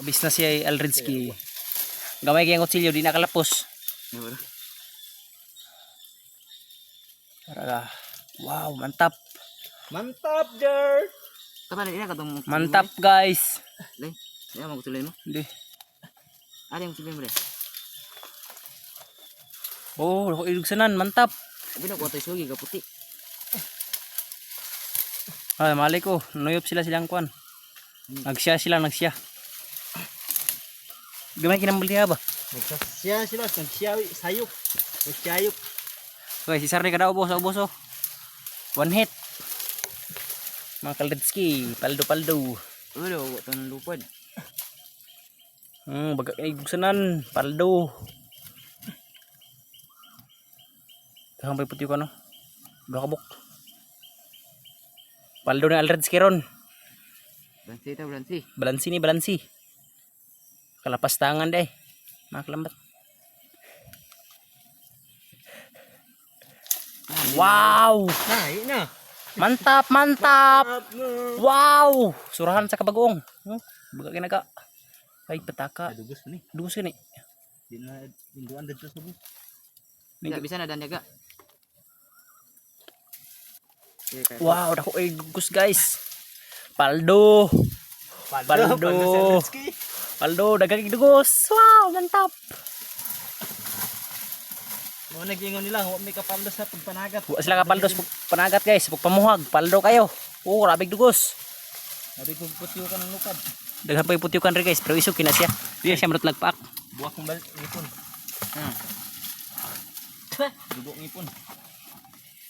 Abis na si Alredski. Gamay kayang kutsilyo, di nakalapos. Tara. Wow, mantap. Mantap, Jer. Mantap, guys. Lay, ya mau kutulin mo? Di. Ada yang kutulin mo deh. Oh, ako ilugsanan, mantap. Tapi nak kuat sugi ka puti. Ay, mali ko. Nuyop sila silang kuan. Nagsiya sila, nagsiya. Gamay kinambali ba? Nagsasya sila, nagsyawi, sayop. Nagsayop. Okay, si Sarni kada ubos, ubos oh. One hit. Mga Kalredski, paldo-paldo. Ulo, wag tong lupad. Baga ilugsanan, paldo. Kahang pa puti ko no. Dua kabuk. Paldo ng Alredski ron. Balansi ta, balansi. Balansi ni balansi. Kalapas tangan deh. Makalambat. Wow! Nah, ini na. Mantap, mantap. Wow! Surahan sa kabagoong. Baga kinaga. Ay, petaka. Dugos ni. Dugos ni. Di na linduan dito sa bus. Bisa na dan jaga. Wow, dako ay dugos guys. Paldo. Paldo. Paldo, dagang dugos. Wow, mantap. Mo nagingon nila, wa may kapaldo sa pagpanagat. Wa sila kapaldo sa panagat guys, pagpamuhag, paldo kayo. Oh, rabig dugos. Sabi ko putyo ka ng lukad. Daghan pa iputyo kan rin guys, pero isog kina siya. Di siya marot lagpaak. Buwak ng balik ngipon. Dugo ngipon.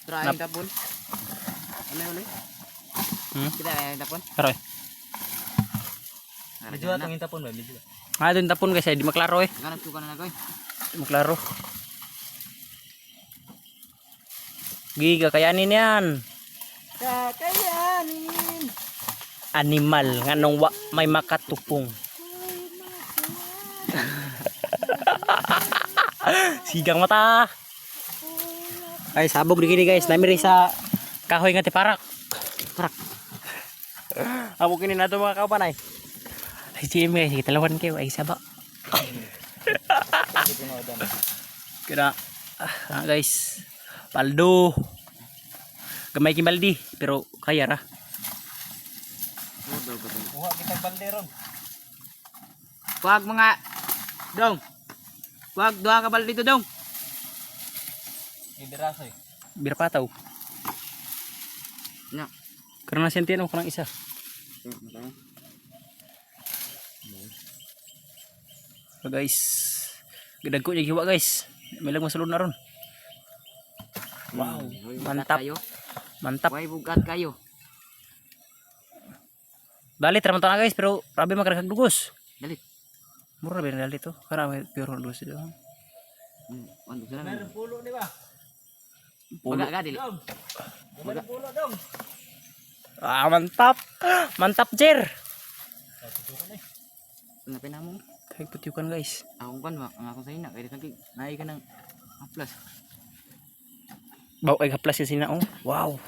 Try ang tapon. Ano ulit? Kita ang tapon. Karoy. Medyo atong tapon ba? Medyo. Ah, doon tapon guys, di maklaro eh. Ganap ko na nagoy. Di maklaro. Giga kayanin yan. Kakayanin. Animal nganong wa may makatupong. Sigang mata. Ay sabog digini guys, namiri sa kahoy nga tiparak. Parak. Amo kini nato mga kauban ay. Ay GM guys, kita lawan kayo ay saba. Kira guys. Paldo. Gamay kimbaldi pero kaya ra. Kuha kita balderon. Wag mga dong. Wag duha ka balde dito dong. Ibiraso eh. Bir pataw. Nya. Karena sentian mo kanang isa. So guys. Gadag ko niya giwa guys. May lang masulod na ron. Wow, mantap. Mantap. Way bugat kayo. Dalit raman to na guys, pero rabi makaragag dugos. Dalit. Mura ba yung dalit to? Karami pure dugos ito. Andog sila. Meron pulo di ba? Pulo ka dili. Meron pulo dong. Ah, mantap. Mantap, Jer. Napay na mo. Kay putyukan guys. Akong kan ba, ang akong sa ina kay kanti naay ka ng plus. Baw ay haplas yung sina oh. Wow.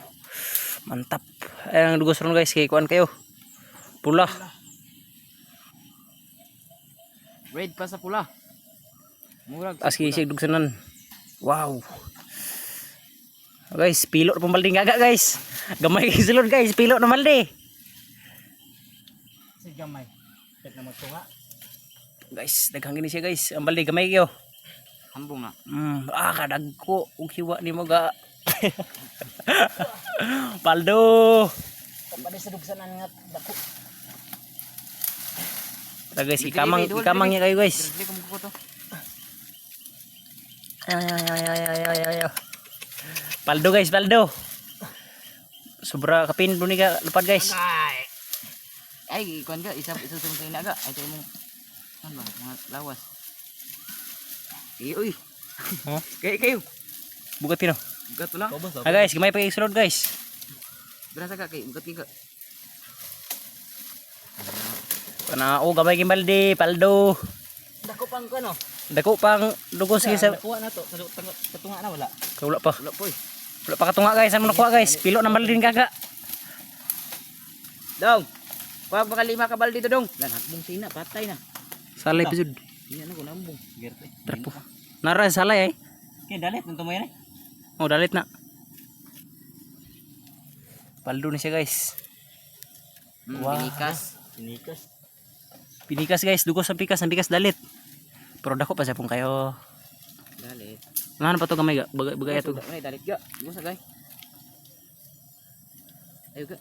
Mantap. Ay ang dugos ron guys, kay kuan kayo. Pula. Red pa sa pula. Murag. Aski siya dugsanan. Wow. Guys, pilot pambalding gaga guys. Gamay kay sulod guys, pilot na maldi. Si gamay. Tek na magtunga. Guys, daghang gini siya guys. Ang baldi gamay kayo. Hambong na. Kadagko ug hiwa nimo ga. Paldo. Kapag sa dugsanan nga dako. Tara guys, ikamang niya kayo guys. Dili ko mo to. Ay. Paldo guys, paldo. Sobra kapin duni ka lupad guys. Ay, kuan ka isa sa ina ga. Ay mo. Ano ba? Mga lawas. Uy. Huh? Kayo. Bugat pino. Bugat lang. Guys, gamay pa isulod guys. Berasa ka kay bugat ka. Kana gamay kimbaldi, paldo. Dako pang ko no. Dako pang dugos sa Nakuha na to. Sa tunga na wala. wala pa. Wala po eh. Wala pa katunga guys, ano nakuha guys? Pilot na malin gaga. Dong. Wag baka 5 ka balde to dong. Lan hakbong sina patay na. Salay episode. Ina na ko nambong. Gerte. Trapo. Nara salay eh. Kaya dalit nung tumayan eh. Oh, dalit na. Paldo na siya guys. Wow. Pinikas. Sinikas. Pinikas guys, dugos sa pikas, ang pikas dalit. Pero dako pa siya pong kayo. Dalit. Ano pa to gamay ga? Bagay to. Ay dalit ga. Gusto gay. Ayo ga.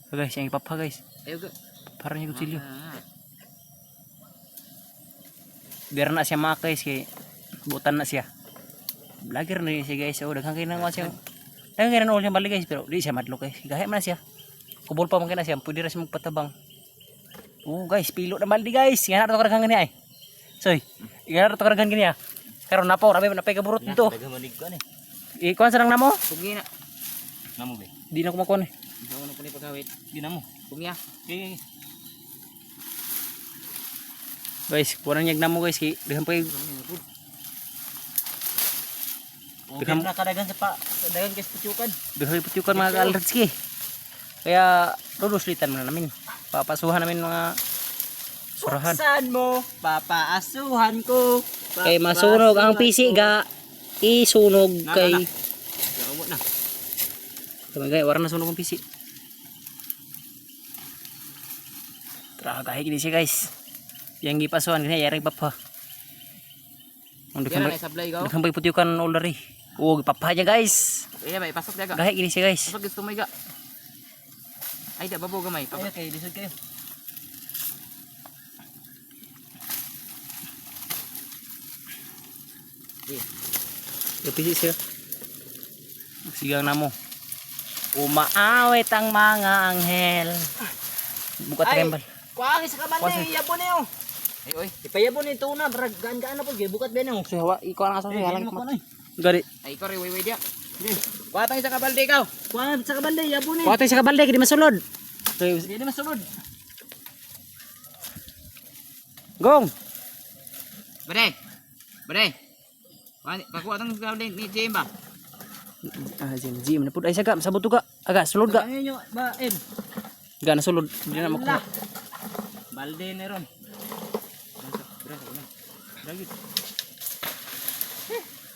So guys, yang ipapa guys. Ayo ga. Para niya kutsilyo. Ah. Biar na siya mga guys kay butan na siya. Vlogger na rin siya guys. Oh, daghang kinang siya. Daghang kinang ulit siya balik guys, pero di siya madlo guys. Gahit man na siya. Kubol pa man kina siya, pwede ra siya magpatabang. Oh guys, pilo na baldi guys. Nga na to karaghan gani ay. Soy, nga na to karaghan gani ah. Karon na po, rabi na pay kaburot dito. Nagamanig ko eh. Ikuan sa nang namo? Pugi na. Namo be. Di na ko makuha eh. Gusto ko na puni pagkawit. Di namo. Pugi ya. Okay. Guys, kurang nyag namo guys kay daghang pa Okay na kadagan sa pa. Dagan kay putyukan. daghang putyukan mga kaalertski. Kaya luluslitan muna namin. Papasuhan namin mga surahan. Saan mo? Papaasuhan ko. Kay masunog ang PC ga isunog kay Gawot na. Kamagay, wala na sunog ang PC. Tara, kahit gini siya guys. Yang gipasuhan gini, yaring papa. Ang Kaya na sablay gaw. daghang bay putyukan already. Oh, gipapa niya guys. Iya bay pasok daga. Kahit gini siya guys. Pasok gusto mo ga. Ay da babo gamay. Ay okay, lisod kayo. Yung PC siya. Sigang na mo. Umaawit ang mga anghel. Buka Ay! trembal. Kuwangi sa kamande, yabo niyo. Ay oy. Ipayabo ni tuna, brag gaan-gaan na po, bukat ba niyo? Siya, ikaw lang asaw siya. Halang Halang mo mat. Gari. Ay ko ri way dia. Kuha sa kabalde ikaw. Kuwangi sa kamande, yabo ni. Kuha tayo sa kabalde, hindi masulod. Okay, Hindi masulod. gong. Bade. Bade. Pakuha tang kabalde ni Jemba. Ah, Jim na pud ay sagam sabot ka. Aga sulod ka. Ano nyo, ba, em? Ga na sulod. Di na makuha. Balde ni ron. Lagi.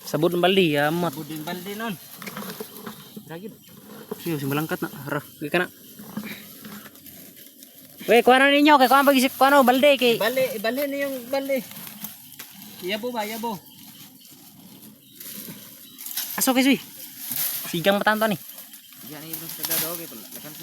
Sabot ng baldi, amat. Buding balde nun. Lagi. Siyo, simbalangkat na. Harap, ka na. Weh, kuha na ninyo. Kaya kuha na pag-isip, kuha na, balde. Kay... Balde ni yung balde. Yabo ba, yabo. Aso, kay Suy. Sigang matanto ni. Diyan ni ibang sa gado okay pala.